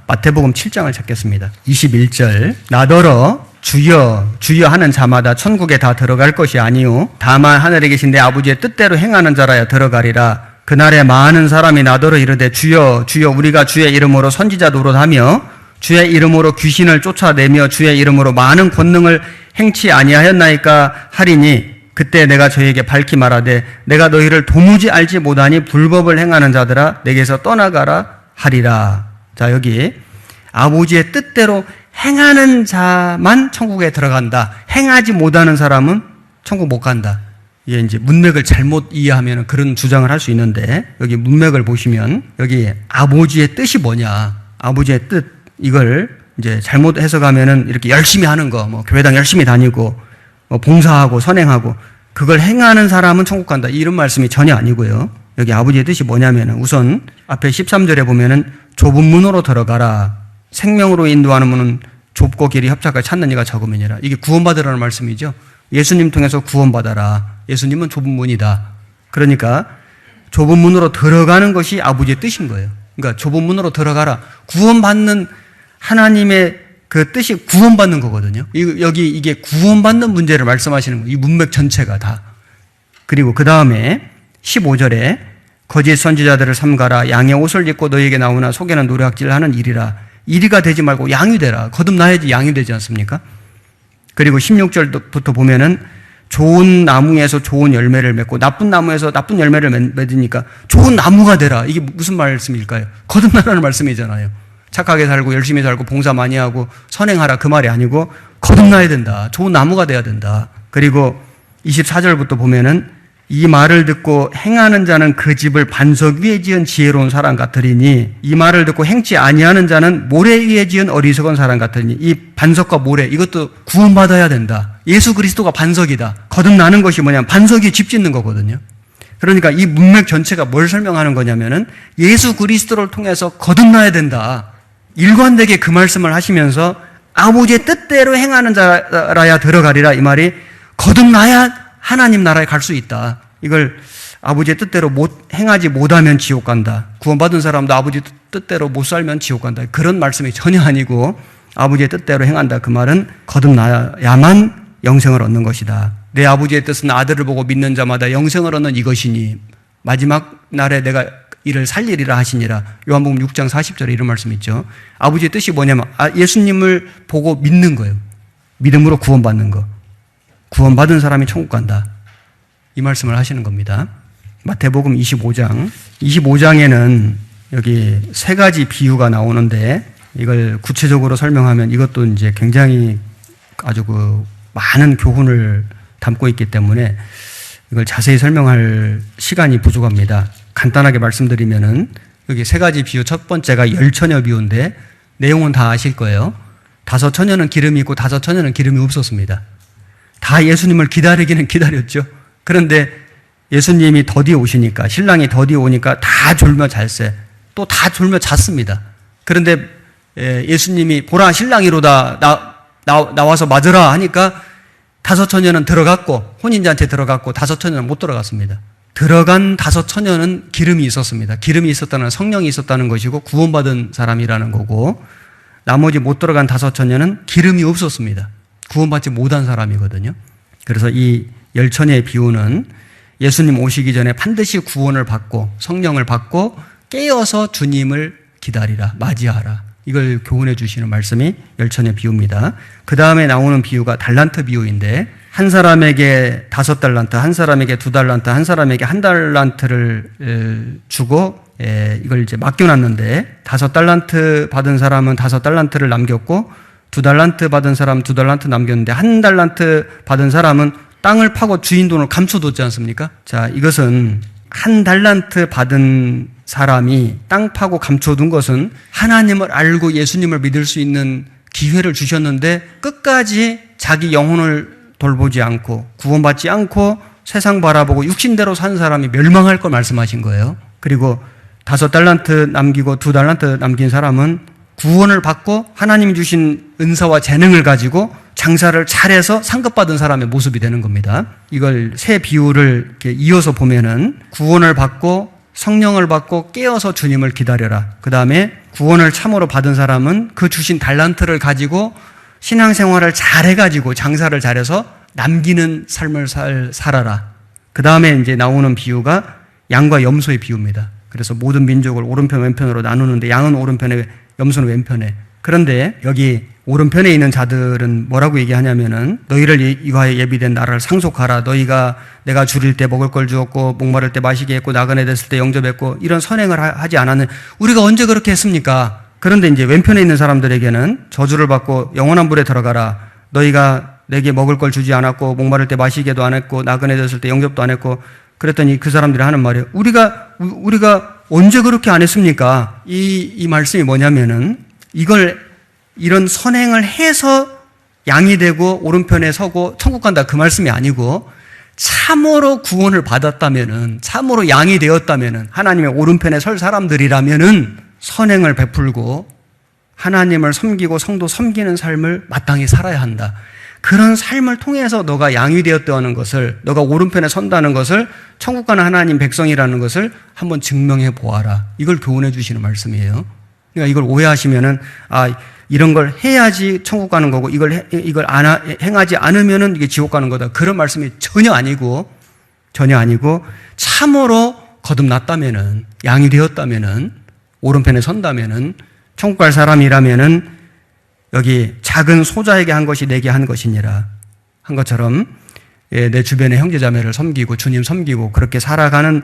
마태복음 7장을 찾겠습니다. 21절. 나더러 주여 주여 하는 자마다 천국에 다 들어갈 것이 아니요 다만 하늘에 계신 내 아버지의 뜻대로 행하는 자라야 들어가리라. 그날에 많은 사람이 나더러 이르되 주여 주여 우리가 주의 이름으로 선지자 노릇하며 주의 이름으로 귀신을 쫓아내며 주의 이름으로 많은 권능을 행치 아니하였나이까 하리니 그때 내가 저희에게 밝히 말하되 내가 너희를 도무지 알지 못하니 불법을 행하는 자들아 내게서 떠나가라 하리라. 자, 여기 아버지의 뜻대로 행하는 자만 천국에 들어간다. 행하지 못하는 사람은 천국 못 간다. 이게 이제 문맥을 잘못 이해하면 그런 주장을 할 수 있는데, 여기 문맥을 보시면 여기 아버지의 뜻이 뭐냐, 아버지의 뜻, 이걸 이제 잘못 해석하면은 이렇게 열심히 하는 거, 뭐 교회당 열심히 다니고 봉사하고 선행하고 그걸 행하는 사람은 천국 간다, 이런 말씀이 전혀 아니고요. 여기 아버지의 뜻이 뭐냐면은 우선 앞에 13절에 보면은 좁은 문으로 들어가라. 생명으로 인도하는 문은 좁고 길이 협착하게 찾는 이가 적음이니라. 이게 구원받으라는 말씀이죠. 예수님 통해서 구원받아라. 예수님은 좁은 문이다. 그러니까 좁은 문으로 들어가는 것이 아버지의 뜻인 거예요. 그러니까 좁은 문으로 들어가라. 구원받는 하나님의 그 뜻이 구원받는 거거든요. 여기 이게 구원받는 문제를 말씀하시는 거예요. 이 문맥 전체가 다. 그리고 그 다음에 15절에 거짓 선지자들을 삼가라. 양의 옷을 입고 너희에게 나오나 속에는 노략질하는 일이라. 이리가 되지 말고 양이 되라. 거듭나야지 양이 되지 않습니까? 그리고 16절부터 보면은 좋은 나무에서 좋은 열매를 맺고 나쁜 나무에서 나쁜 열매를 맺으니까 좋은 나무가 되라. 이게 무슨 말씀일까요? 거듭나라는 말씀이잖아요. 착하게 살고 열심히 살고 봉사 많이 하고 선행하라, 그 말이 아니고 거듭나야 된다. 좋은 나무가 돼야 된다. 그리고 24절부터 보면은 이 말을 듣고 행하는 자는 그 집을 반석 위에 지은 지혜로운 사람 같으리니 이 말을 듣고 행치 아니하는 자는 모래 위에 지은 어리석은 사람 같으리니, 이 반석과 모래, 이것도 구원받아야 된다. 예수 그리스도가 반석이다. 거듭나는 것이 뭐냐면 반석이 집 짓는 거거든요. 그러니까 이 문맥 전체가 뭘 설명하는 거냐면은 예수 그리스도를 통해서 거듭나야 된다. 일관되게 그 말씀을 하시면서 아버지의 뜻대로 행하는 자라야 들어가리라, 이 말이 거듭나야 하나님 나라에 갈 수 있다. 이걸 아버지의 뜻대로 행하지 못하면 지옥 간다. 구원받은 사람도 아버지 뜻대로 못 살면 지옥 간다. 그런 말씀이 전혀 아니고 아버지의 뜻대로 행한다. 그 말은 거듭나야만 영생을 얻는 것이다. 내 아버지의 뜻은 아들을 보고 믿는 자마다 영생을 얻는 이것이니 마지막 날에 내가 이를 살리리라 하시니라. 요한복음 6장 40절에 이런 말씀 있죠. 아버지의 뜻이 뭐냐면 예수님을 보고 믿는 거예요. 믿음으로 구원받는 거. 구원받은 사람이 천국 간다. 이 말씀을 하시는 겁니다. 마태복음 25장에는 여기 세 가지 비유가 나오는데 이걸 구체적으로 설명하면 이것도 이제 굉장히 아주 많은 교훈을 담고 있기 때문에 이걸 자세히 설명할 시간이 부족합니다. 간단하게 말씀드리면은 여기 세 가지 비유, 첫 번째가 열처녀 비유인데 내용은 다 아실 거예요. 5 처녀는 기름이 있고 5 처녀는 기름이 없었습니다. 다 예수님을 기다리기는 기다렸죠. 그런데 예수님이 더디 오시니까, 신랑이 더디 오니까 다 졸며 잘세. 또 다 졸며 잤습니다. 그런데 예수님이 보라 신랑이로다, 나와서 맞으라 하니까 5 처녀는 들어갔고 혼인잔치에 들어갔고 5 처녀는 못 들어갔습니다. 들어간 5 처녀는 기름이 있었습니다. 기름이 있었다는, 성령이 있었다는 것이고 구원받은 사람이라는 거고, 나머지 못 들어간 5 처녀는 기름이 없었습니다. 구원받지 못한 사람이거든요. 그래서 이 열처녀의 비유는 예수님 오시기 전에 반드시 구원을 받고 성령을 받고 깨어서 주님을 기다리라, 맞이하라, 이걸 교훈해 주시는 말씀이 열처녀의 비유입니다. 그 다음에 나오는 비유가 달란트 비유인데, 한 사람에게 5 달란트, 한 사람에게 2 달란트, 한 사람에게 1 달란트를 주고 이걸 이제 맡겨놨는데 5 달란트 받은 사람은 5 달란트를 남겼고 2 달란트 받은 사람 2 달란트 남겼는데 1 달란트 받은 사람은 땅을 파고 주인 돈을 감춰뒀지 않습니까? 자, 이것은 1 달란트 받은 사람이 땅 파고 감춰둔 것은 하나님을 알고 예수님을 믿을 수 있는 기회를 주셨는데 끝까지 자기 영혼을 돌보지 않고 구원받지 않고 세상 바라보고 육신대로 산 사람이 멸망할 걸 말씀하신 거예요. 그리고 5 달란트 남기고 2 달란트 남긴 사람은 구원을 받고 하나님이 주신 은사와 재능을 가지고 장사를 잘해서 상급받은 사람의 모습이 되는 겁니다. 이걸 세 비유를 이렇게 이어서 보면은 구원을 받고 성령을 받고 깨어서 주님을 기다려라. 그 다음에 구원을 참으로 받은 사람은 그 주신 달란트를 가지고 신앙생활을 잘해가지고 장사를 잘해서 남기는 삶을 살아라. 그 다음에 이제 나오는 비유가 양과 염소의 비유입니다. 그래서 모든 민족을 오른편 왼편으로 나누는데 양은 오른편에 염소는 왼편에. 그런데 여기 오른편에 있는 자들은 뭐라고 얘기하냐면은 너희를 위하여 예비된 나라를 상속하라. 너희가 내가 줄일 때 먹을 걸 주었고 목마를 때 마시게 했고 나그네 됐을 때 영접했고 이런 선행을 하지 않았는 우리가 언제 그렇게 했습니까? 그런데 이제 왼편에 있는 사람들에게는 저주를 받고 영원한 불에 들어가라. 너희가 내게 먹을 걸 주지 않았고 목마를 때 마시게도 안 했고 나그네 됐을 때 영접도 안 했고 그랬더니 그 사람들이 하는 말이에요. 우리가 언제 그렇게 안 했습니까? 이 말씀이 뭐냐면은 이런 선행을 해서 양이 되고 오른편에 서고 천국 간다 그 말씀이 아니고 참으로 구원을 받았다면은 참으로 양이 되었다면은 하나님의 오른편에 설 사람들이라면은 선행을 베풀고 하나님을 섬기고 성도 섬기는 삶을 마땅히 살아야 한다. 그런 삶을 통해서 너가 양이 되었다는 것을 너가 오른편에 선다는 것을 천국 가는 하나님 백성이라는 것을 한번 증명해 보아라. 이걸 교훈해 주시는 말씀이에요. 그러니까 이걸 오해하시면은 이런 걸 해야지 천국 가는 거고 이걸 행하지 않으면은 이게 지옥 가는 거다. 그런 말씀이 전혀 아니고 참으로 거듭났다면은 양이 되었다면은 오른편에 선다면은 천국 갈 사람이라면은 여기 작은 소자에게 한 것이 내게 한 것이니라 한 것처럼 내 주변의 형제자매를 섬기고 주님 섬기고 그렇게 살아가는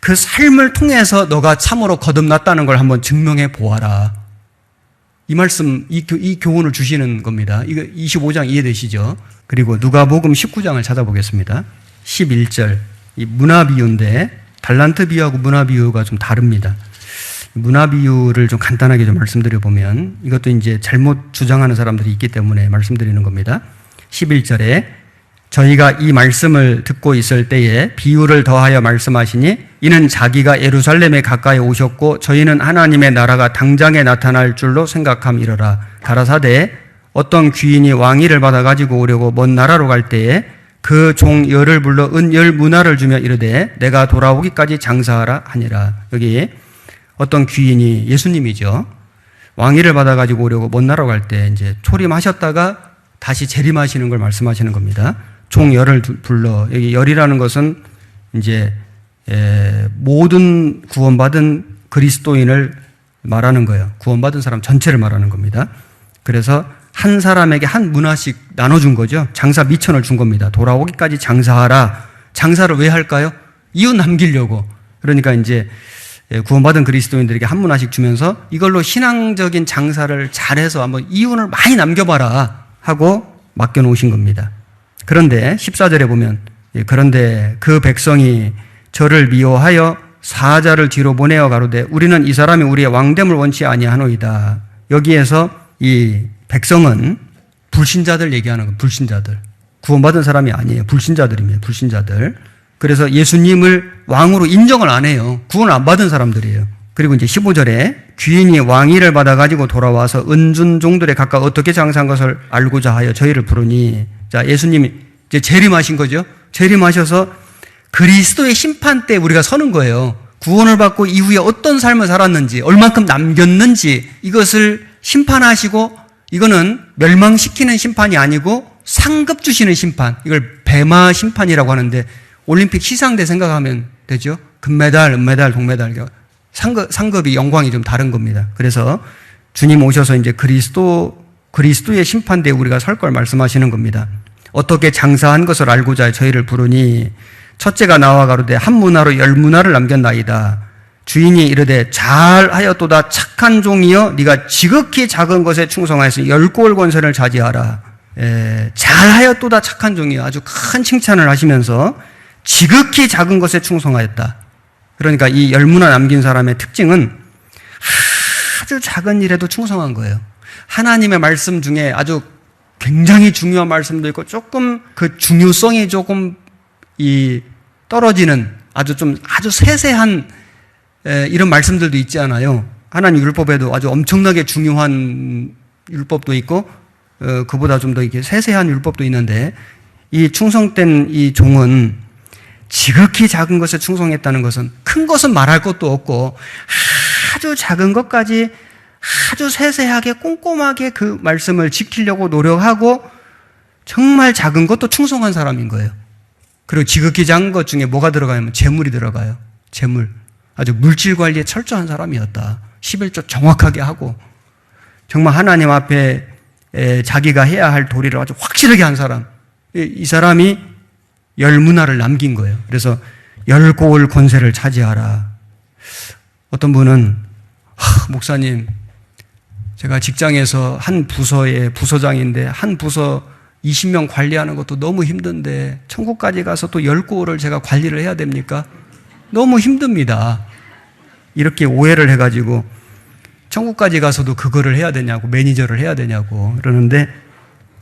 그 삶을 통해서 너가 참으로 거듭났다는 걸 한번 증명해 보아라. 이 말씀, 이 교훈을 주시는 겁니다. 이거 25장 이해되시죠? 그리고 누가복음 19장을 찾아보겠습니다. 11절. 이 문화 비유인데 달란트 비유하고 문화 비유가 좀 다릅니다. 문화 비유를 좀 간단하게 좀 말씀드려 보면 이것도 이제 잘못 주장하는 사람들이 있기 때문에 말씀드리는 겁니다. 11절에 저희가 이 말씀을 듣고 있을 때에 비유를 더하여 말씀하시니 이는 자기가 예루살렘에 가까이 오셨고 저희는 하나님의 나라가 당장에 나타날 줄로 생각함이러라. 가라사대 어떤 귀인이 왕위를 받아 가지고 오려고 먼 나라로 갈 때에 그 종 열을 불러 은 10문화를 주며 이르되 내가 돌아오기까지 장사하라 하니라. 여기 어떤 귀인이 예수님이죠. 왕위를 받아 가지고 오려고 먼 나라로 갈 때 이제 초림하셨다가 다시 재림하시는 걸 말씀하시는 겁니다. 종 열을 불러. 여기 열이라는 것은 이제 모든 구원받은 그리스도인을 말하는 거예요. 구원받은 사람 전체를 말하는 겁니다. 그래서 한 사람에게 한 문화씩 나눠준 거죠. 장사 미천을 준 겁니다. 돌아오기까지 장사하라. 장사를 왜 할까요? 이웃 남기려고. 그러니까 이제 구원받은 그리스도인들에게 한 문화씩 주면서 이걸로 신앙적인 장사를 잘해서 한번 이윤을 많이 남겨봐라 하고 맡겨놓으신 겁니다. 그런데 14절에 보면 그런데 그 백성이 저를 미워하여 사자를 뒤로 보내어 가로되 우리는 이 사람이 우리의 왕됨을 원치 아니하노이다. 여기에서 이 백성은 불신자들 얘기하는 거예요. 불신자들. 구원받은 사람이 아니에요. 불신자들입니다. 불신자들. 그래서 예수님을 왕으로 인정을 안 해요. 구원을 안 받은 사람들이에요. 그리고 이제 15절에 귀인이 왕위를 받아가지고 돌아와서 은둔 종들에 각각 어떻게 장사한 것을 알고자 하여 저희를 부르니 자, 예수님이 이제 재림하신 거죠. 재림하셔서 그리스도의 심판 때 우리가 서는 거예요. 구원을 받고 이후에 어떤 삶을 살았는지, 얼만큼 남겼는지 이것을 심판하시고 이거는 멸망시키는 심판이 아니고 상급 주시는 심판. 이걸 배마 심판이라고 하는데 올림픽 시상대 생각하면 되죠. 금메달, 은메달, 동메달. 상급이 영광이 좀 다른 겁니다. 그래서 주님 오셔서 이제 그리스도의 심판대에 우리가 설 걸 말씀하시는 겁니다. 어떻게 장사한 것을 알고자 저희를 부르니 첫째가 나와 가로되 한 문화로 10문화를 남겼나이다. 주인이 이르되 잘하였도다 착한 종이여 네가 지극히 작은 것에 충성하여서 10골 권세를 차지하라. 잘하였도다 착한 종이여 아주 큰 칭찬을 하시면서 지극히 작은 것에 충성하였다. 그러니까 이 10문화 남긴 사람의 특징은 아주 작은 일에도 충성한 거예요. 하나님의 말씀 중에 아주 굉장히 중요한 말씀도 있고 조금 그 중요성이 조금 떨어지는 아주 세세한 이런 말씀들도 있지 않아요. 하나님 율법에도 아주 엄청나게 중요한 율법도 있고 그보다 좀 더 이렇게 세세한 율법도 있는데 이 충성된 이 종은 지극히 작은 것에 충성했다는 것은 큰 것은 말할 것도 없고 아주 작은 것까지 아주 세세하게 꼼꼼하게 그 말씀을 지키려고 노력하고 정말 작은 것도 충성한 사람인 거예요. 그리고 지극히 작은 것 중에 뭐가 들어가냐면 재물이 들어가요. 재물. 아주 물질 관리에 철저한 사람이었다. 11조 정확하게 하고 정말 하나님 앞에 자기가 해야 할 도리를 아주 확실하게 한 사람. 이 사람이 열 문화를 남긴 거예요. 그래서 열 고을 권세를 차지하라. 어떤 분은 목사님, 제가 직장에서 한 부서의 부서장인데 한 부서 20명 관리하는 것도 너무 힘든데 천국까지 가서 또 열 고을을 제가 관리를 해야 됩니까? 너무 힘듭니다. 이렇게 오해를 해가지고 천국까지 가서도 그거를 해야 되냐고, 매니저를 해야 되냐고 그러는데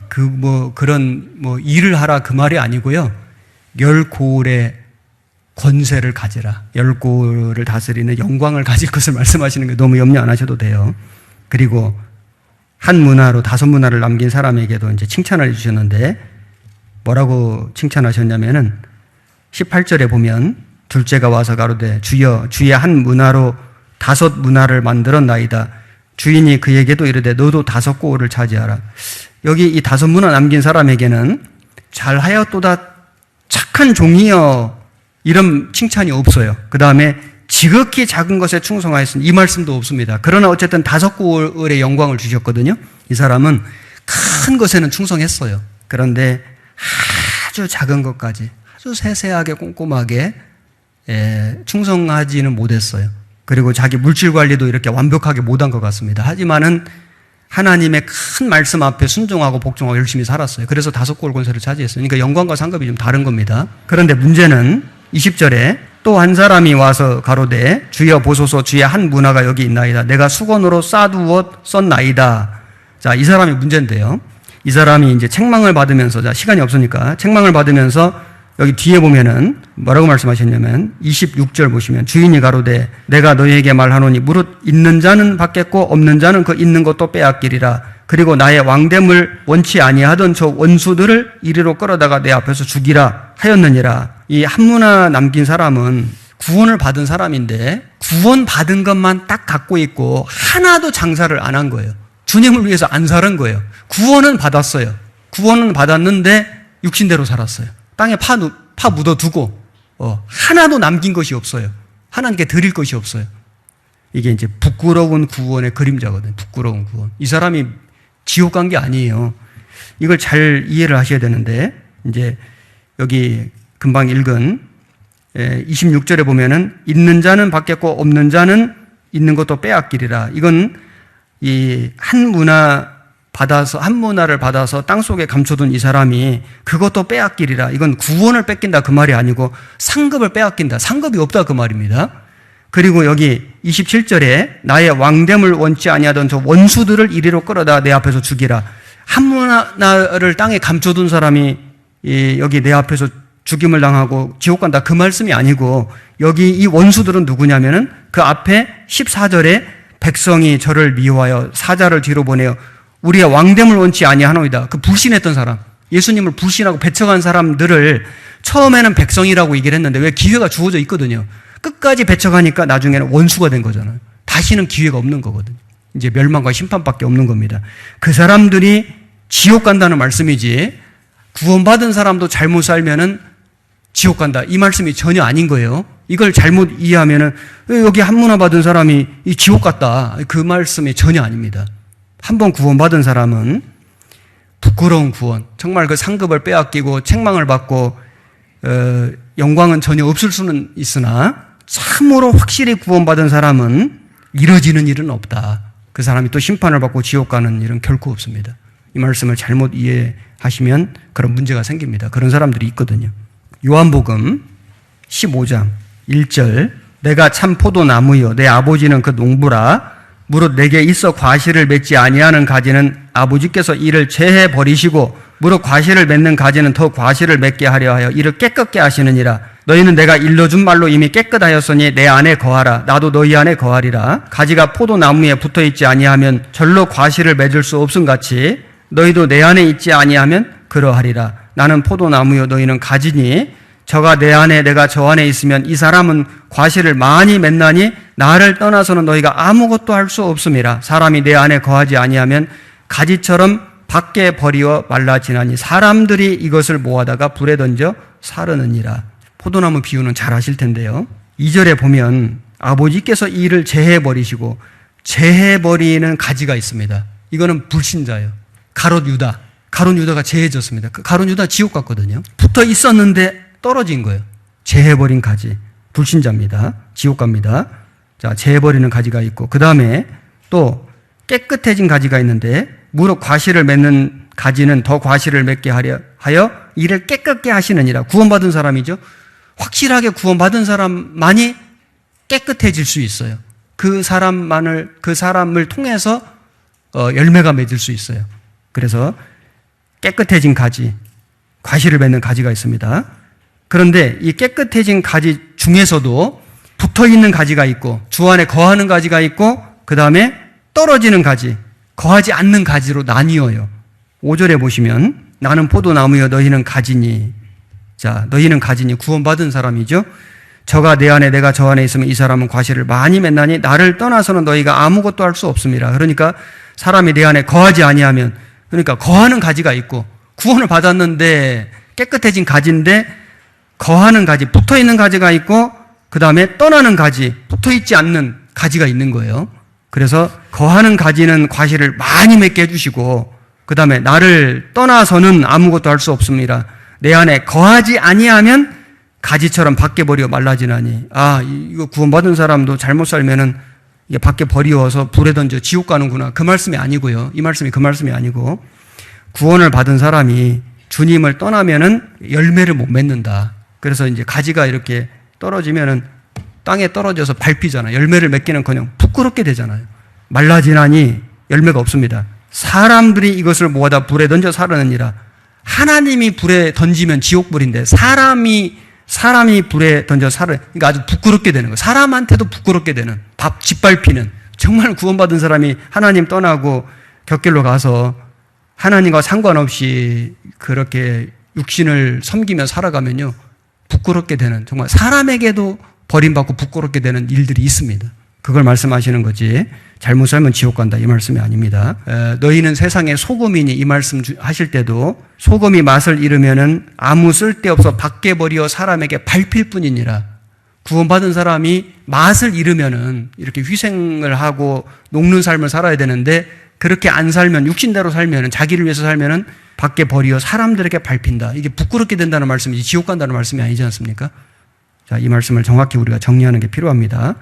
그런 일을 하라 그 말이 아니고요. 열 고을의 권세를 가지라. 열 고을을 다스리는 영광을 가질 것을 말씀하시는 게 너무 염려 안 하셔도 돼요. 그리고 한 문화로 5 문화를 남긴 사람에게도 이제 칭찬을 해주셨는데 뭐라고 칭찬하셨냐면은 18절에 보면 둘째가 와서 가로되 주여 주의 한 문화로 5 문화를 만들었나이다. 주인이 그에게도 이르되 너도 5 고을을 차지하라. 여기 이 5 문화 남긴 사람에게는 잘하였도다 착한 종이여 이런 칭찬이 없어요. 그 다음에 지극히 작은 것에 충성하였으니 이 말씀도 없습니다. 그러나 어쨌든 5 고을의 영광을 주셨거든요. 이 사람은 큰 것에는 충성했어요. 그런데 아주 작은 것까지 아주 세세하게 꼼꼼하게 충성하지는 못했어요. 그리고 자기 물질 관리도 이렇게 완벽하게 못한 것 같습니다. 하지만은 하나님의 큰 말씀 앞에 순종하고 복종하고 열심히 살았어요. 그래서 5 고을 권세를 차지했어요. 그러니까 영광과 상급이 좀 다른 겁니다. 그런데 문제는 20절에 또 한 사람이 와서 가로되 주여 보소서 주의 한 문화가 여기 있나이다. 내가 수건으로 싸두어 썼나이다. 자, 이 사람이 문제인데요. 이 사람이 이제 책망을 받으면서, 자, 시간이 없으니까 책망을 받으면서 여기 뒤에 보면은 뭐라고 말씀하셨냐면 26절 보시면 주인이 가로되 내가 너희에게 말하노니 무릇 있는 자는 받겠고 없는 자는 그 있는 것도 빼앗기리라. 그리고 나의 왕됨을 원치 아니하던 저 원수들을 이리로 끌어다가 내 앞에서 죽이라 하였느니라. 이 한 문화 남긴 사람은 구원을 받은 사람인데 구원 받은 것만 딱 갖고 있고 하나도 장사를 안 한 거예요. 주님을 위해서 안 살은 거예요. 구원은 받았어요. 구원은 받았는데 육신대로 살았어요. 땅에 파 묻어두고 하나도 남긴 것이 없어요. 하나님께 드릴 것이 없어요. 이게 이제 부끄러운 구원의 그림자거든요. 부끄러운 구원. 이 사람이 지옥 간 게 아니에요. 이걸 잘 이해를 하셔야 되는데 이제 여기 금방 읽은 26절에 보면은 있는 자는 받겠고 없는 자는 있는 것도 빼앗기리라. 이건 이 한 문화를 받아서 땅속에 감춰둔 이 사람이 그것도 빼앗기리라. 이건 구원을 뺏긴다 그 말이 아니고 상급을 빼앗긴다. 상급이 없다 그 말입니다. 그리고 여기 27절에 나의 왕됨을 원치 아니하던 저 원수들을 이리로 끌어다 내 앞에서 죽이라. 한 문화를 땅에 감춰둔 사람이 여기 내 앞에서 죽임을 당하고 지옥 간다 그 말씀이 아니고 여기 이 원수들은 누구냐면은 그 앞에 14절에 백성이 저를 미워하여 사자를 뒤로 보내어 우리의 왕됨을 원치 아니하노이다. 그 불신했던 사람, 예수님을 불신하고 배척한 사람들을 처음에는 백성이라고 얘기를 했는데 왜 기회가 주어져 있거든요. 끝까지 배척하니까 나중에는 원수가 된 거잖아요. 다시는 기회가 없는 거거든요. 이제 멸망과 심판밖에 없는 겁니다. 그 사람들이 지옥 간다는 말씀이지 구원받은 사람도 잘못 살면은 지옥 간다 이 말씀이 전혀 아닌 거예요. 이걸 잘못 이해하면은 여기 한 문화 받은 사람이 이 지옥 갔다 그 말씀이 전혀 아닙니다. 한번 구원받은 사람은 부끄러운 구원, 정말 그 상급을 빼앗기고 책망을 받고 영광은 전혀 없을 수는 있으나 참으로 확실히 구원받은 사람은 이뤄지는 일은 없다. 그 사람이 또 심판을 받고 지옥 가는 일은 결코 없습니다. 이 말씀을 잘못 이해하시면 그런 문제가 생깁니다. 그런 사람들이 있거든요. 요한복음 15장 1절 내가 참 포도나무요 내 아버지는 그 농부라 무릇 내게 있어 과실을 맺지 아니하는 가지는 아버지께서 이를 제해 버리시고 무릇 과실을 맺는 가지는 더 과실을 맺게 하려 하여 이를 깨끗게 하시느니라. 너희는 내가 일러준 말로 이미 깨끗하였으니 내 안에 거하라. 나도 너희 안에 거하리라. 가지가 포도나무에 붙어있지 아니하면 절로 과실을 맺을 수 없음같이 너희도 내 안에 있지 아니하면 그러하리라. 나는 포도나무요 너희는 가지니 저가 내 안에 내가 저 안에 있으면 이 사람은 과실을 많이 맺나니 나를 떠나서는 너희가 아무것도 할 수 없음이라. 사람이 내 안에 거하지 아니하면 가지처럼 밖에 버리어 말라지나니 사람들이 이것을 모아다가 불에 던져 사르느니라. 포도나무 비유는 잘 아실 텐데요. 2절에 보면 아버지께서 이 일을 제해버리시고 제해버리는 가지가 있습니다. 이거는 불신자예요. 가롯 유다가 제해졌습니다. 그 가롯 유다 지옥 갔거든요. 붙어 있었는데 떨어진 거예요. 제해버린 가지. 불신자입니다. 지옥 갑니다. 자, 제해버리는 가지가 있고, 그 다음에 또 깨끗해진 가지가 있는데, 무릇 과실을 맺는 가지는 더 과실을 맺게 하여 이를 깨끗게 하시느니라. 구원받은 사람이죠. 확실하게 구원받은 사람만이 깨끗해질 수 있어요. 그 사람을 통해서 열매가 맺을 수 있어요. 그래서 깨끗해진 가지, 과실을 맺는 가지가 있습니다. 그런데 이 깨끗해진 가지 중에서도 붙어있는 가지가 있고, 주 안에 거하는 가지가 있고, 그 다음에 떨어지는 가지, 거하지 않는 가지로 나뉘어요. 5절에 보시면 나는 포도나무여 너희는 가지니. 자, 너희는 가지니 구원받은 사람이죠. 저가 내 안에 내가 저 안에 있으면 이 사람은 과실을 많이 맺나니 나를 떠나서는 너희가 아무것도 할 수 없음이라. 그러니까 사람이 내 안에 거하지 아니하면, 그러니까 거하는 가지가 있고, 구원을 받았는데 깨끗해진 가지인데 거하는 가지, 붙어있는 가지가 있고, 그 다음에 떠나는 가지, 붙어있지 않는 가지가 있는 거예요. 그래서 거하는 가지는 과실을 많이 맺게 해주시고, 그 다음에 나를 떠나서는 아무것도 할 수 없습니다. 내 안에 거하지 아니하면 가지처럼 밖에 버려 말라지나니. 이거 구원받은 사람도 잘못 살면은 이게 밖에 버리워서 불에 던져 지옥 가는구나. 그 말씀이 아니고요. 이 말씀이 그 말씀이 아니고, 구원을 받은 사람이 주님을 떠나면은 열매를 못 맺는다. 그래서 이제 가지가 이렇게 떨어지면은 땅에 떨어져서 밟히잖아요. 열매를 맺기는커녕 부끄럽게 되잖아요. 말라지나니 열매가 없습니다. 사람들이 이것을 모아다 불에 던져 사르느니라. 하나님이 불에 던지면 지옥불인데 사람이 불에 던져 그러니까 아주 부끄럽게 되는 거예요. 사람한테도 부끄럽게 되는, 짓밟히는. 정말 구원받은 사람이 하나님 떠나고 곁길로 가서 하나님과 상관없이 그렇게 육신을 섬기며 살아가면요, 부끄럽게 되는, 정말 사람에게도 버림받고 부끄럽게 되는 일들이 있습니다. 그걸 말씀하시는 거지, 잘못 살면 지옥 간다 이 말씀이 아닙니다. 너희는 세상의 소금이니, 이 말씀 하실 때도 소금이 맛을 잃으면은 아무 쓸데없어 밖에 버리어 사람에게 밟힐 뿐이니라. 구원받은 사람이 맛을 잃으면은 이렇게 희생을 하고 녹는 삶을 살아야 되는데, 그렇게 안 살면, 육신대로 살면은, 자기를 위해서 살면은 밖에 버리어 사람들에게 밟힌다. 이게 부끄럽게 된다는 말씀이지 지옥 간다는 말씀이 아니지 않습니까? 자, 이 말씀을 정확히 우리가 정리하는 게 필요합니다.